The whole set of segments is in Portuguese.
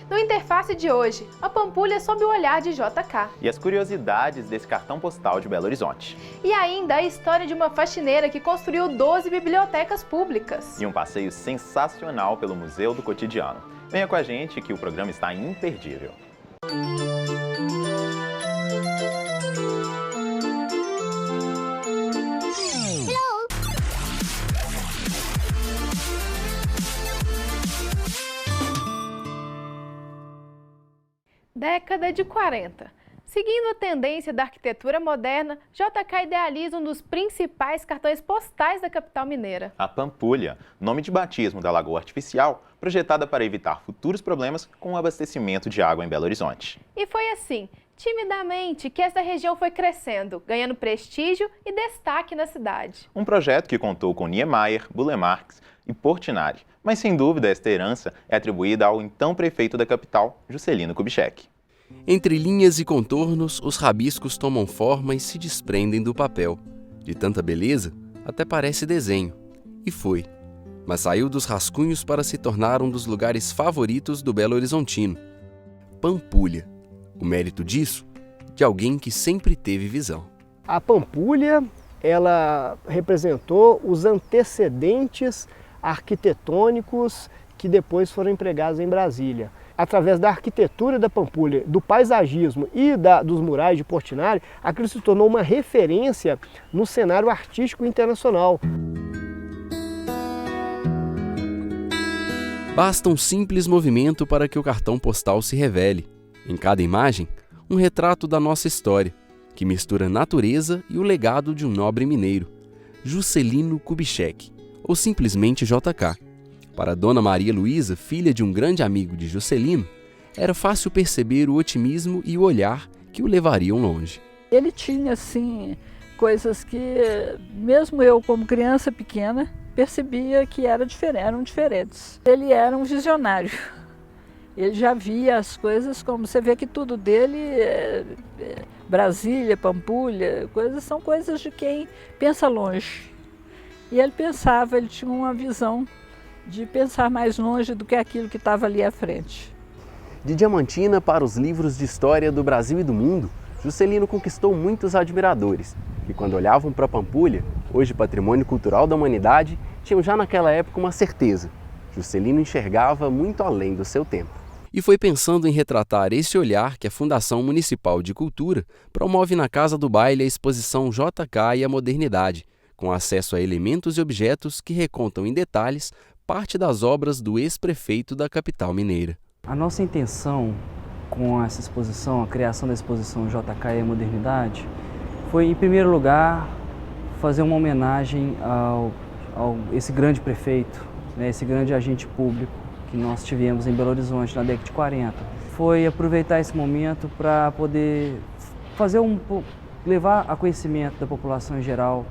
No Interface de hoje, a Pampulha sob o olhar de JK. E as curiosidades desse cartão postal de Belo Horizonte. E ainda a história de uma faxineira que construiu 12 bibliotecas públicas. E um passeio sensacional pelo Museu do Cotidiano. Venha com a gente que o programa está imperdível. Década de 40. Seguindo a tendência da arquitetura moderna, JK idealiza um dos principais cartões postais da capital mineira. A Pampulha, nome de batismo da lagoa artificial, projetada para evitar futuros problemas com o abastecimento de água em Belo Horizonte. E foi assim, timidamente, que essa região foi crescendo, ganhando prestígio e destaque na cidade. Um projeto que contou com Niemeyer, Burle Marx e Portinari, mas sem dúvida esta herança é atribuída ao então prefeito da capital, Juscelino Kubitschek. Entre linhas e contornos, os rabiscos tomam forma e se desprendem do papel. De tanta beleza, até parece desenho. E foi. Mas saiu dos rascunhos para se tornar um dos lugares favoritos do Belo Horizontino. Pampulha. O mérito disso, de alguém que sempre teve visão. A Pampulha, ela representou os antecedentes arquitetônicos que depois foram empregados em Brasília. Através da arquitetura da Pampulha, do paisagismo e dos murais de Portinari, aquilo se tornou uma referência no cenário artístico internacional. Basta um simples movimento para que o cartão postal se revele. Em cada imagem, um retrato da nossa história, que mistura a natureza e o legado de um nobre mineiro, Juscelino Kubitschek, ou simplesmente JK. Para Dona Maria Luísa, filha de um grande amigo de Juscelino, era fácil perceber o otimismo e o olhar que o levariam longe. Ele tinha, assim, coisas que, mesmo eu como criança pequena, percebia que eram diferentes. Ele era um visionário. Ele já via as coisas como você vê que tudo dele, Brasília, Pampulha, são coisas de quem pensa longe. E ele pensava, ele tinha uma visão de pensar mais longe do que aquilo que estava ali à frente. De Diamantina para os livros de história do Brasil e do mundo, Juscelino conquistou muitos admiradores, que quando olhavam para a Pampulha, hoje patrimônio cultural da humanidade, tinham já naquela época uma certeza: Juscelino enxergava muito além do seu tempo. E foi pensando em retratar esse olhar que a Fundação Municipal de Cultura promove na Casa do Baile a exposição JK e a Modernidade, com acesso a elementos e objetos que recontam em detalhes parte das obras do ex-prefeito da capital mineira. A nossa intenção com essa exposição, a criação da exposição JK e a Modernidade, foi, em primeiro lugar, fazer uma homenagem a esse grande prefeito, né, esse grande agente público que nós tivemos em Belo Horizonte na década de 40. Foi aproveitar esse momento para poder levar a conhecimento da população em geral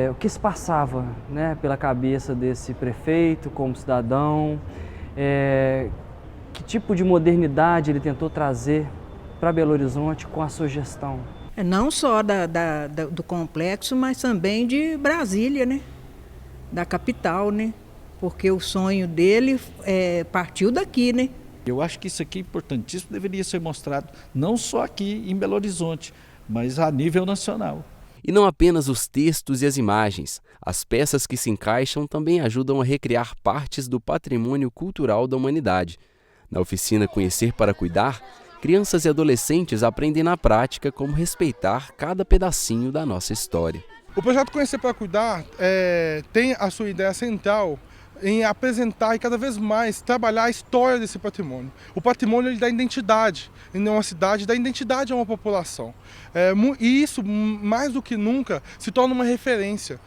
o que se passava, né, pela cabeça desse prefeito como cidadão, que tipo de modernidade ele tentou trazer para Belo Horizonte com a sua gestão. Não só do complexo, mas também de Brasília, né, da capital, né, porque o sonho dele partiu daqui, né. Eu acho que isso aqui é importantíssimo, deveria ser mostrado não só aqui em Belo Horizonte, mas a nível nacional. E não apenas os textos e as imagens, as peças que se encaixam também ajudam a recriar partes do patrimônio cultural da humanidade. Na oficina Conhecer para Cuidar, crianças e adolescentes aprendem na prática como respeitar cada pedacinho da nossa história. O projeto Conhecer para Cuidar tem a sua ideia central em apresentar e cada vez mais trabalhar a história desse patrimônio. O patrimônio ele dá identidade em uma cidade, dá identidade a uma população. E isso, mais do que nunca, se torna uma referência.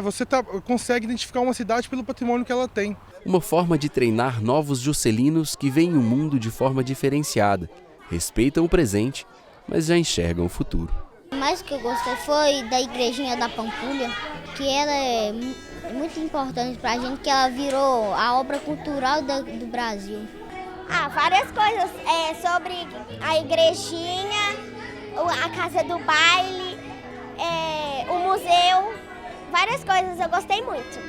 Você consegue identificar uma cidade pelo patrimônio que ela tem. Uma forma de treinar novos juscelinos que veem o mundo de forma diferenciada, respeitam o presente, mas já enxergam o futuro. O mais que eu gostei foi da igrejinha da Pampulha, que ela é muito importante pra gente, que ela virou a obra cultural do Brasil. Várias coisas sobre a igrejinha, a casa do baile, o museu, várias coisas, eu gostei muito.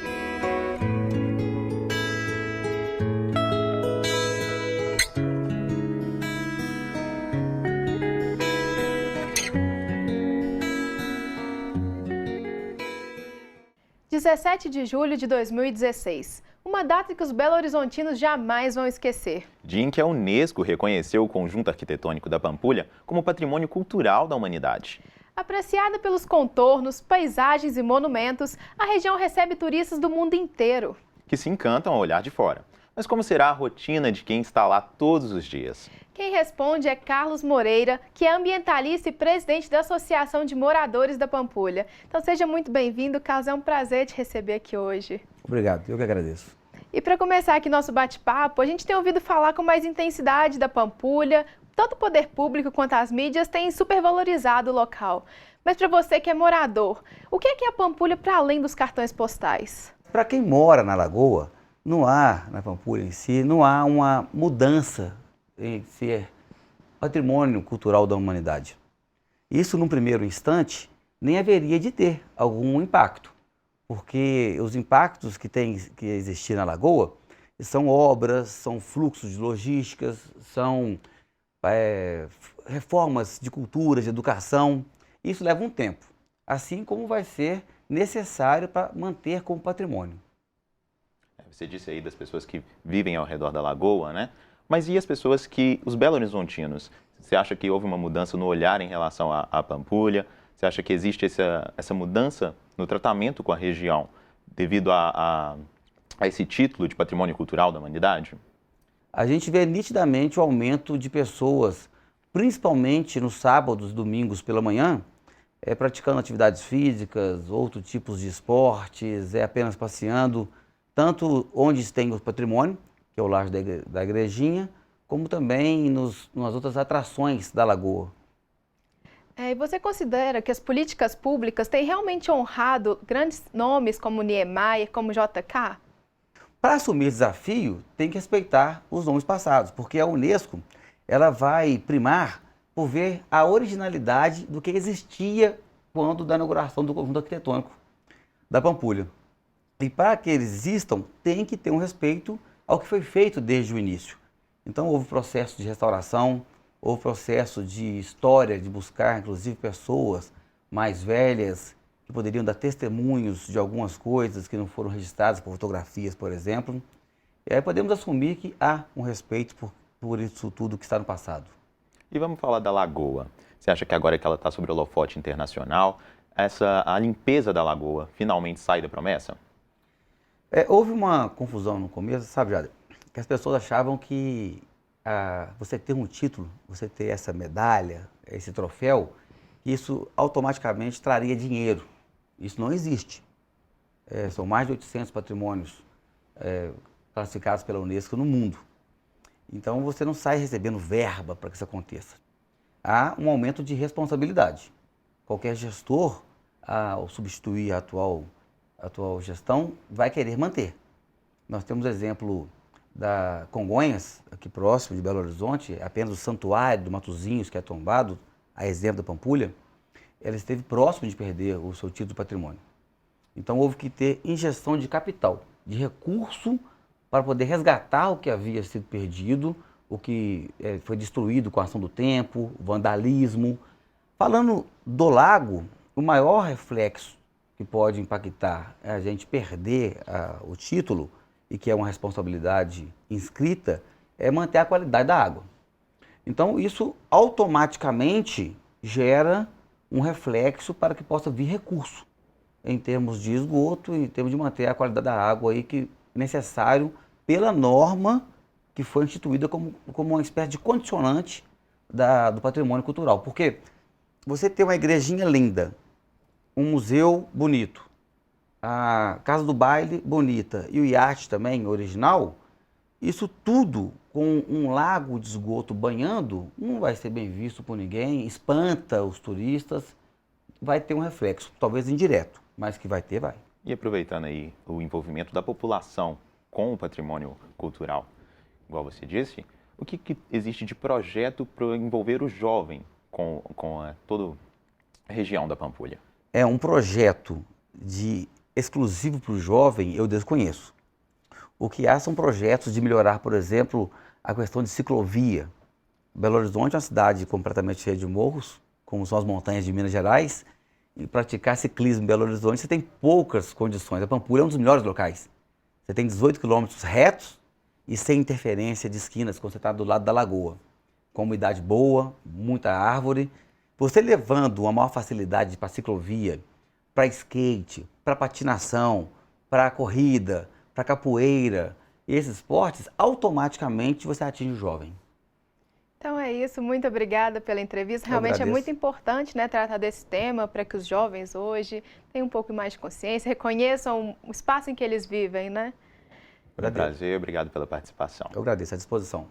17 de julho de 2016. Uma data que os belo-horizontinos jamais vão esquecer. Dia em que a Unesco reconheceu o conjunto arquitetônico da Pampulha como patrimônio cultural da humanidade. Apreciada pelos contornos, paisagens e monumentos, a região recebe turistas do mundo inteiro. Que se encantam ao olhar de fora. Mas como será a rotina de quem está lá todos os dias? Quem responde é Carlos Moreira, que é ambientalista e presidente da Associação de Moradores da Pampulha. Então seja muito bem-vindo, Carlos, é um prazer te receber aqui hoje. Obrigado, eu que agradeço. E para começar aqui nosso bate-papo, a gente tem ouvido falar com mais intensidade da Pampulha. Tanto o poder público quanto as mídias têm supervalorizado o local. Mas para você que é morador, o que é a Pampulha para além dos cartões postais? Para quem mora na Lagoa, não há, na Pampulha em si, não há uma mudança em ser patrimônio cultural da humanidade. Isso, num primeiro instante, nem haveria de ter algum impacto, porque os impactos que tem que existir na Lagoa são obras, são fluxos de logísticas, são reformas de cultura, de educação. Isso leva um tempo, assim como vai ser necessário para manter como patrimônio. Você disse aí das pessoas que vivem ao redor da Lagoa, né? Mas e as pessoas os belo-horizontinos? Você acha que houve uma mudança no olhar em relação à Pampulha? Você acha que existe essa mudança no tratamento com a região devido a esse título de patrimônio cultural da humanidade? A gente vê nitidamente o aumento de pessoas, principalmente nos sábados e domingos pela manhã, praticando atividades físicas, outros tipos de esportes, apenas passeando, tanto onde tem o patrimônio, que é o Largo da Igrejinha, como também nas outras atrações da Lagoa. E você considera que as políticas públicas têm realmente honrado grandes nomes como Niemeyer, como JK? Para assumir desafio, tem que respeitar os nomes passados, porque a Unesco ela vai primar por ver a originalidade do que existia quando da inauguração do conjunto arquitetônico da Pampulha. E para que eles existam, tem que ter um respeito ao que foi feito desde o início. Então houve processo de restauração, houve processo de história, de buscar inclusive pessoas mais velhas que poderiam dar testemunhos de algumas coisas que não foram registradas por fotografias, por exemplo. E aí podemos assumir que há um respeito por isso tudo que está no passado. E vamos falar da Lagoa. Você acha que agora que ela está sobre o holofote internacional, a limpeza da Lagoa finalmente sai da promessa? Houve uma confusão no começo, sabe, Jada? Que as pessoas achavam que você ter um título, você ter essa medalha, esse troféu, isso automaticamente traria dinheiro. Isso não existe. São mais de 800 patrimônios classificados pela Unesco no mundo. Então você não sai recebendo verba para que isso aconteça. Há um aumento de responsabilidade. Qualquer gestor, ao substituir a atual gestão, vai querer manter. Nós temos exemplo da Congonhas, aqui próximo de Belo Horizonte, apenas o Santuário do Matozinhos, que é tombado, a exemplo da Pampulha, ela esteve próximo de perder o seu título de patrimônio. Então houve que ter injeção de capital, de recurso, para poder resgatar o que havia sido perdido, o que foi destruído com a ação do tempo, o vandalismo. Falando do lago, o maior reflexo que pode impactar a gente perder o título, e que é uma responsabilidade inscrita, é manter a qualidade da água. Então isso automaticamente gera um reflexo para que possa vir recurso em termos de esgoto, em termos de manter a qualidade da água aí, que é necessário pela norma que foi instituída como uma espécie de condicionante do patrimônio cultural. Porque você tem uma igrejinha linda, um museu bonito, a Casa do Baile bonita e o iate também original, isso tudo com um lago de esgoto banhando, não vai ser bem visto por ninguém, espanta os turistas, vai ter um reflexo, talvez indireto, mas que vai ter, vai. E aproveitando aí o envolvimento da população com o patrimônio cultural, igual você disse, o que existe de projeto para envolver o jovem com toda a região da Pampulha? É um projeto exclusivo para o jovem, eu desconheço. O que há são projetos de melhorar, por exemplo, a questão de ciclovia. Belo Horizonte é uma cidade completamente cheia de morros, como são as montanhas de Minas Gerais, e praticar ciclismo em Belo Horizonte, você tem poucas condições. A Pampulha é um dos melhores locais. Você tem 18 quilômetros retos e sem interferência de esquinas, quando você está do lado da lagoa. Com umidade boa, muita árvore. Você levando uma maior facilidade para ciclovia, para skate, para patinação, para corrida, para capoeira, esses esportes, automaticamente você atinge o jovem. Então é isso, muito obrigada pela entrevista. Realmente é muito importante, né, tratar desse tema para que os jovens hoje tenham um pouco mais de consciência, reconheçam o espaço em que eles vivem, né? Foi um prazer, obrigado pela participação. Eu agradeço, à disposição.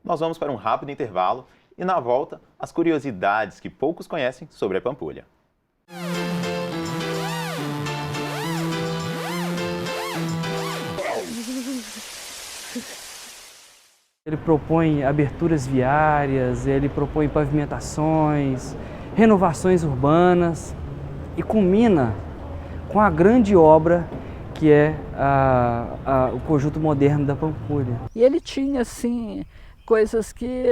Nós vamos para um rápido intervalo e, na volta, as curiosidades que poucos conhecem sobre a Pampulha. Ele propõe aberturas viárias, ele propõe pavimentações, renovações urbanas e culmina com a grande obra que é o Conjunto Moderno da Pampulha. E ele tinha, assim, coisas que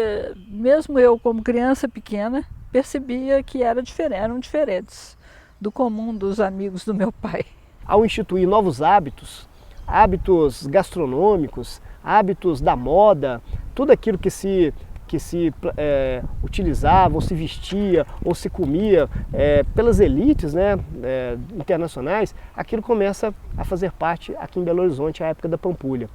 mesmo eu, como criança pequena, percebia que eram diferentes do comum dos amigos do meu pai. Ao instituir novos hábitos, hábitos gastronômicos, hábitos da moda, tudo aquilo que se utilizava, ou se vestia, ou se comia pelas elites, né, internacionais, aquilo começa a fazer parte aqui em Belo Horizonte, à época da Pampulha.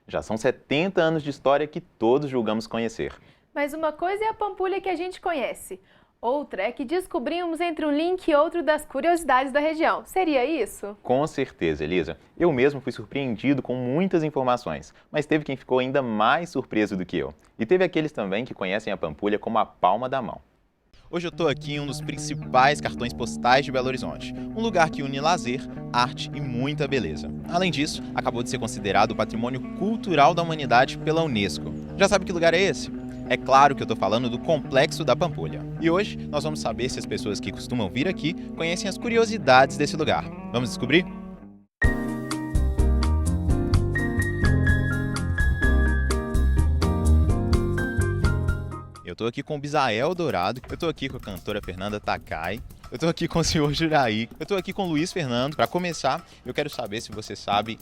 Já são 70 anos de história que todos julgamos conhecer. Mas uma coisa é a Pampulha que a gente conhece. Outra é que descobrimos entre um link e outro das curiosidades da região. Seria isso? Com certeza, Elisa. Eu mesmo fui surpreendido com muitas informações, mas teve quem ficou ainda mais surpreso do que eu. E teve aqueles também que conhecem a Pampulha como a palma da mão. Hoje eu estou aqui em um dos principais cartões postais de Belo Horizonte, um lugar que une lazer, arte e muita beleza. Além disso, acabou de ser considerado Patrimônio Cultural da Humanidade pela Unesco. Já sabe que lugar é esse? É claro que eu estou falando do Complexo da Pampulha. E hoje nós vamos saber se as pessoas que costumam vir aqui conhecem as curiosidades desse lugar. Vamos descobrir? Eu estou aqui com o Bisael Dourado, eu estou aqui com a cantora Fernanda Takai, eu estou aqui com o senhor Juraí, eu estou aqui com o Luiz Fernando. Para começar, eu quero saber se você sabe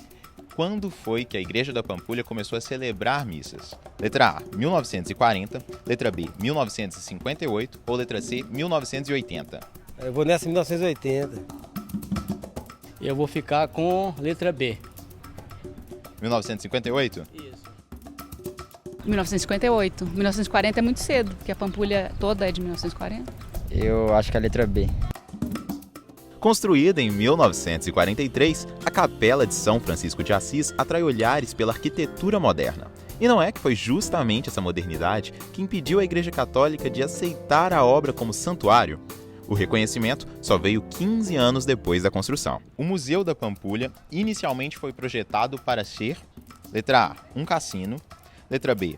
quando foi que a Igreja da Pampulha começou a celebrar missas. Letra A, 1940, letra B, 1958 ou letra C, 1980? Eu vou nessa 1980. Eu vou ficar com letra B. 1958? Isso. 1958. 1940 é muito cedo, porque a Pampulha toda é de 1940. Eu acho que é a letra B. Construída em 1943, a Capela de São Francisco de Assis atrai olhares pela arquitetura moderna. E não é que foi justamente essa modernidade que impediu a Igreja Católica de aceitar a obra como santuário? O reconhecimento só veio 15 anos depois da construção. O Museu da Pampulha inicialmente foi projetado para ser, letra A, um cassino, letra B,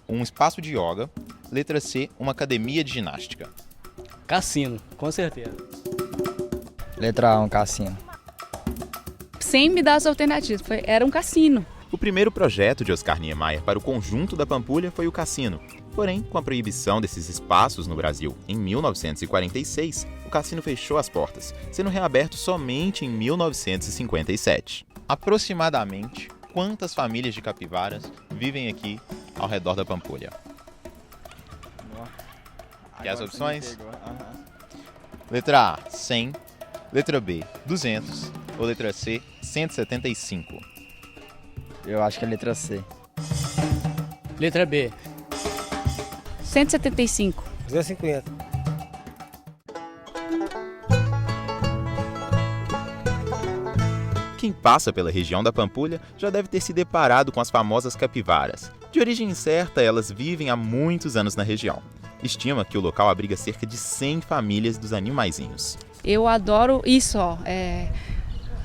um espaço de yoga, letra C, uma academia de ginástica. Cassino, com certeza. Letra A, um cassino. Sem me dar as alternativas, era um cassino. O primeiro projeto de Oscar Niemeyer para o conjunto da Pampulha foi o cassino. Porém, com a proibição desses espaços no Brasil em 1946, o cassino fechou as portas, sendo reaberto somente em 1957. Aproximadamente, quantas famílias de capivaras vivem aqui ao redor da Pampulha? Quer as opções? Letra A, 100. Letra B, 200. Ou letra C, 175? Eu acho que é a letra C. Letra B. 175. 250. Quem passa pela região da Pampulha já deve ter se deparado com as famosas capivaras. De origem incerta, elas vivem há muitos anos na região. Estima que o local abriga cerca de 100 famílias dos animaizinhos. Eu adoro isso, ó. É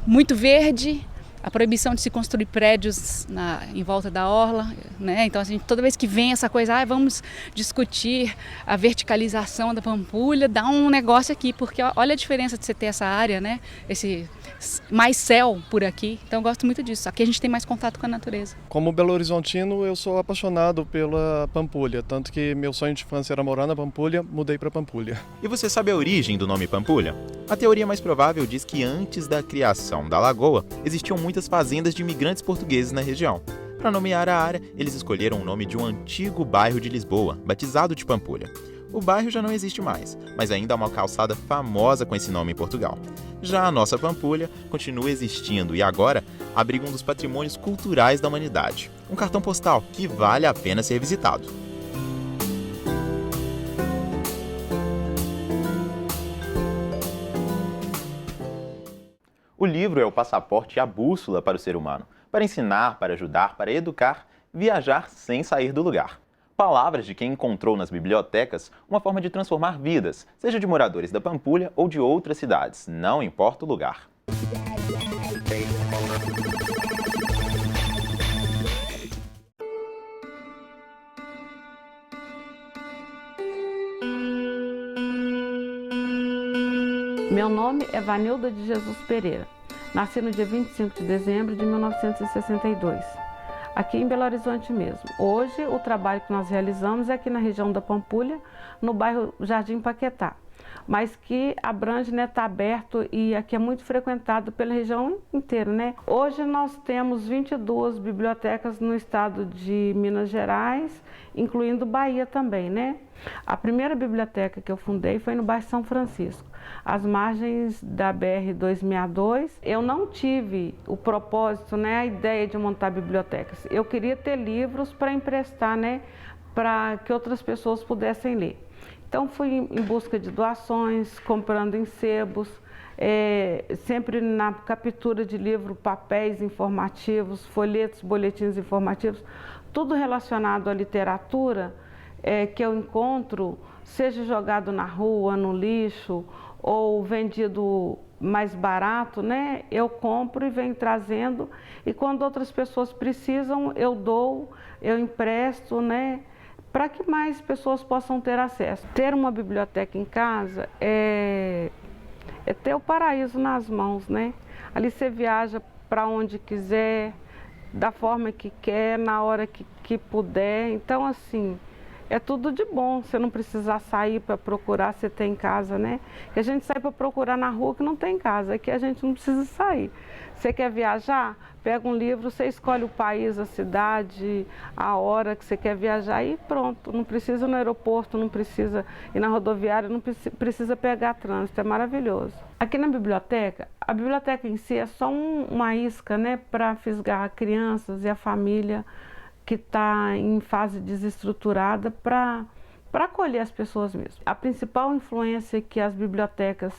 muito verde, a proibição de se construir prédios em volta da orla, né? Então, assim, toda vez que vem essa coisa, vamos discutir a verticalização da Pampulha, dá um negócio aqui, porque olha a diferença de você ter essa área, né? Esse mais céu por aqui. Então, eu gosto muito disso. Aqui a gente tem mais contato com a natureza. Como belo-horizontino, eu sou apaixonado pela Pampulha, tanto que meu sonho de infância era morar na Pampulha, mudei para Pampulha. E você sabe a origem do nome Pampulha? A teoria mais provável diz que antes da criação da lagoa, existiam muitas fazendas de imigrantes portugueses na região. Para nomear a área, eles escolheram o nome de um antigo bairro de Lisboa, batizado de Pampulha. O bairro já não existe mais, mas ainda há uma calçada famosa com esse nome em Portugal. Já a nossa Pampulha continua existindo e agora abriga um dos patrimônios culturais da humanidade. Um cartão postal que vale a pena ser visitado. O livro é o passaporte e a bússola para o ser humano, para ensinar, para ajudar, para educar, viajar sem sair do lugar. Palavras de quem encontrou nas bibliotecas uma forma de transformar vidas, seja de moradores da Pampulha ou de outras cidades, não importa o lugar. Meu nome é Vanilda de Jesus Pereira. Nasci no dia 25 de dezembro de 1962. Aqui em Belo Horizonte mesmo. Hoje, o trabalho que nós realizamos é aqui na região da Pampulha, no bairro Jardim Paquetá, mas que abrange, né, está aberto e aqui é muito frequentado pela região inteira, né? Hoje nós temos 22 bibliotecas no estado de Minas Gerais, incluindo Bahia também, né? A primeira biblioteca que eu fundei foi no bairro São Francisco, às margens da BR-262. Eu não tive o propósito, né, a ideia de montar bibliotecas. Eu queria ter livros para emprestar, né, para que outras pessoas pudessem ler. Então fui em busca de doações, comprando em sebos, sempre na captura de livro, papéis informativos, folhetos, boletins informativos, tudo relacionado à literatura que eu encontro, seja jogado na rua, no lixo, ou vendido mais barato, né? Eu compro e venho trazendo, e quando outras pessoas precisam, eu dou, eu empresto, né? Para que mais pessoas possam ter acesso. Ter uma biblioteca em casa é ter o paraíso nas mãos, né? Ali você viaja para onde quiser, da forma que quer, na hora que puder. Então, assim, é tudo de bom, você não precisar sair para procurar, você tem em casa, né? Que a gente sai para procurar na rua que não tem em casa, aqui a gente não precisa sair. Você quer viajar? Pega um livro, você escolhe o país, a cidade, a hora que você quer viajar e pronto. Não precisa ir no aeroporto, não precisa ir na rodoviária, não precisa pegar trânsito, é maravilhoso. Aqui na biblioteca, a biblioteca em si é só uma isca, né, para fisgar crianças e a família que está em fase desestruturada para acolher as pessoas mesmo. A principal influência que as bibliotecas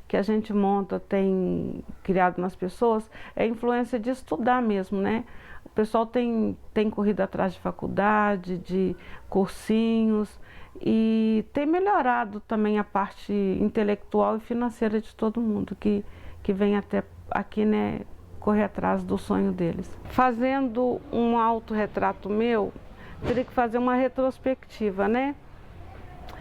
que a gente monta tem criado nas pessoas é a influência de estudar mesmo, né? O pessoal tem corrido atrás de faculdade, de cursinhos e tem melhorado também a parte intelectual e financeira de todo mundo que vem até aqui, né, correr atrás do sonho deles. Fazendo um autorretrato meu, teria que fazer uma retrospectiva, né?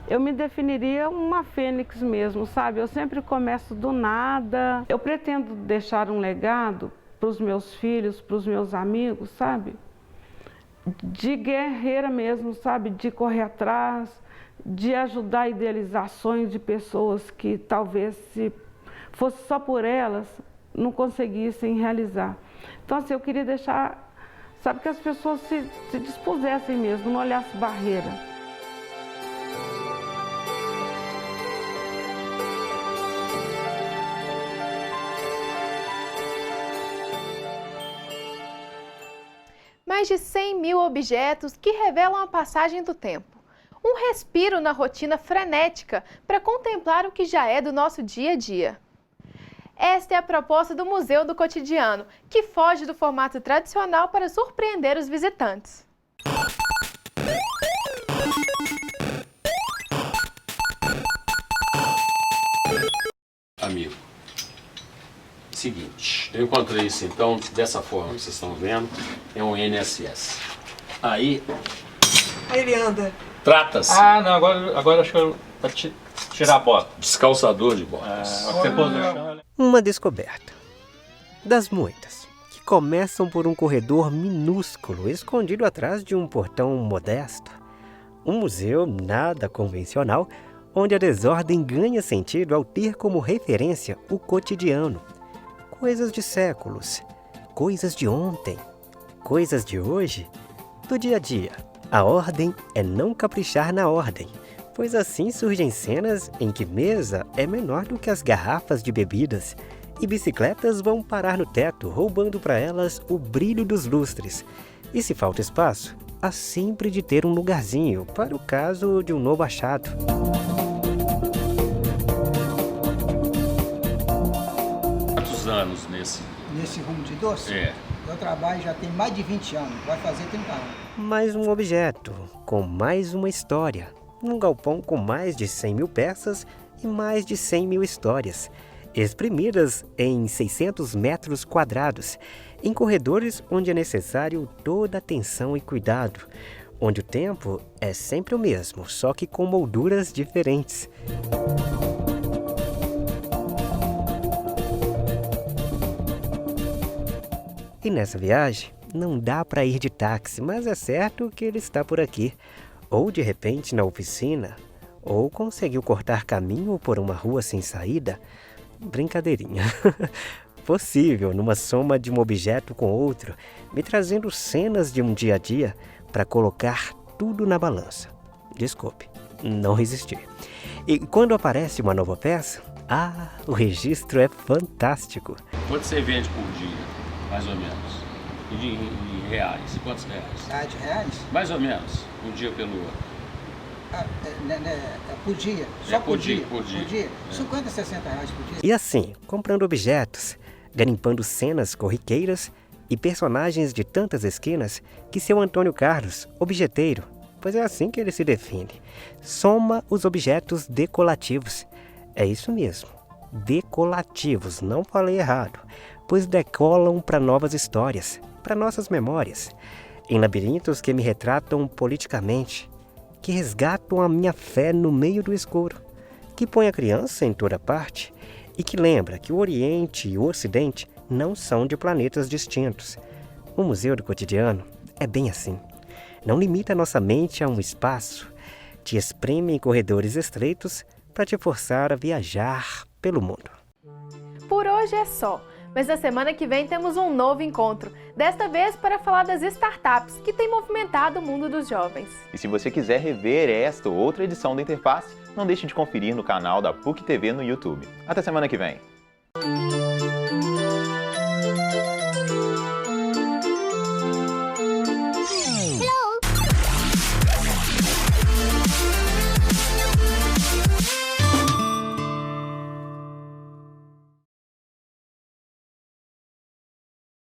Eu me definiria uma fênix mesmo, sabe? Eu sempre começo do nada. Eu pretendo deixar um legado para os meus filhos, para os meus amigos, sabe? De guerreira mesmo, sabe? De correr atrás, de ajudar idealizações de pessoas que talvez, se fosse só por elas, não conseguissem realizar. Então, assim, eu queria deixar, sabe, que as pessoas se dispusessem mesmo, não olhassem barreira. Mais de 100 mil objetos que revelam a passagem do tempo. Um respiro na rotina frenética para contemplar o que já é do nosso dia a dia. Esta é a proposta do Museu do Cotidiano, que foge do formato tradicional para surpreender os visitantes. Amigo, seguinte, Eu encontrei isso então dessa forma que vocês estão vendo, é um NSS. Aí ele anda. Trata-se. Ah, não, agora acho que eu vou tirar a bota. Descalçador de botas. Você pôs no chão. Uma descoberta. Das muitas, que começam por um corredor minúsculo, escondido atrás de um portão modesto. Um museu nada convencional, onde a desordem ganha sentido ao ter como referência o cotidiano. Coisas de séculos, coisas de ontem, coisas de hoje, do dia a dia. A ordem é não caprichar na ordem, pois assim surgem cenas em que mesa é menor do que as garrafas de bebidas e bicicletas vão parar no teto, roubando para elas o brilho dos lustres. E se falta espaço, há sempre de ter um lugarzinho para o caso de um novo achado. Quantos anos nesse? Nesse rumo de doce? É. Eu trabalho já tem mais de 20 anos, vai fazer 30 anos. Mais um objeto, com mais uma história. Num galpão com mais de 100 mil peças e mais de 100 mil histórias, exprimidas em 600 metros quadrados, em corredores onde é necessário toda atenção e cuidado, onde o tempo é sempre o mesmo, só que com molduras diferentes. E nessa viagem, não dá para ir de táxi, mas é certo que ele está por aqui. Ou de repente na oficina, ou conseguiu cortar caminho por uma rua sem saída. Brincadeirinha. Possível, numa soma de um objeto com outro, me trazendo cenas de um dia a dia para colocar tudo na balança. Desculpe, não resisti. E quando aparece uma nova peça, o registro é fantástico. Quanto você vende por dia, mais ou menos? Em reais, quantos reais? De reais? Mais ou menos, um dia pelo ano. Por dia? Só por dia? Por dia. 50, 60 reais por dia. E assim, comprando objetos, garimpando cenas corriqueiras e personagens de tantas esquinas que seu Antônio Carlos, objeteiro, pois é assim que ele se define, soma os objetos decolativos. É isso mesmo, decolativos, não falei errado, pois decolam para novas histórias, para nossas memórias, em labirintos que me retratam politicamente, que resgatam a minha fé no meio do escuro, que põe a criança em toda parte e que lembra que o Oriente e o Ocidente não são de planetas distintos. O Museu do Cotidiano é bem assim. Não limita a nossa mente a um espaço, te espreme em corredores estreitos para te forçar a viajar pelo mundo. Por hoje é só. Mas na semana que vem temos um novo encontro, desta vez para falar das startups que têm movimentado o mundo dos jovens. E se você quiser rever esta ou outra edição da Interface, não deixe de conferir no canal da PUC TV no YouTube. Até semana que vem!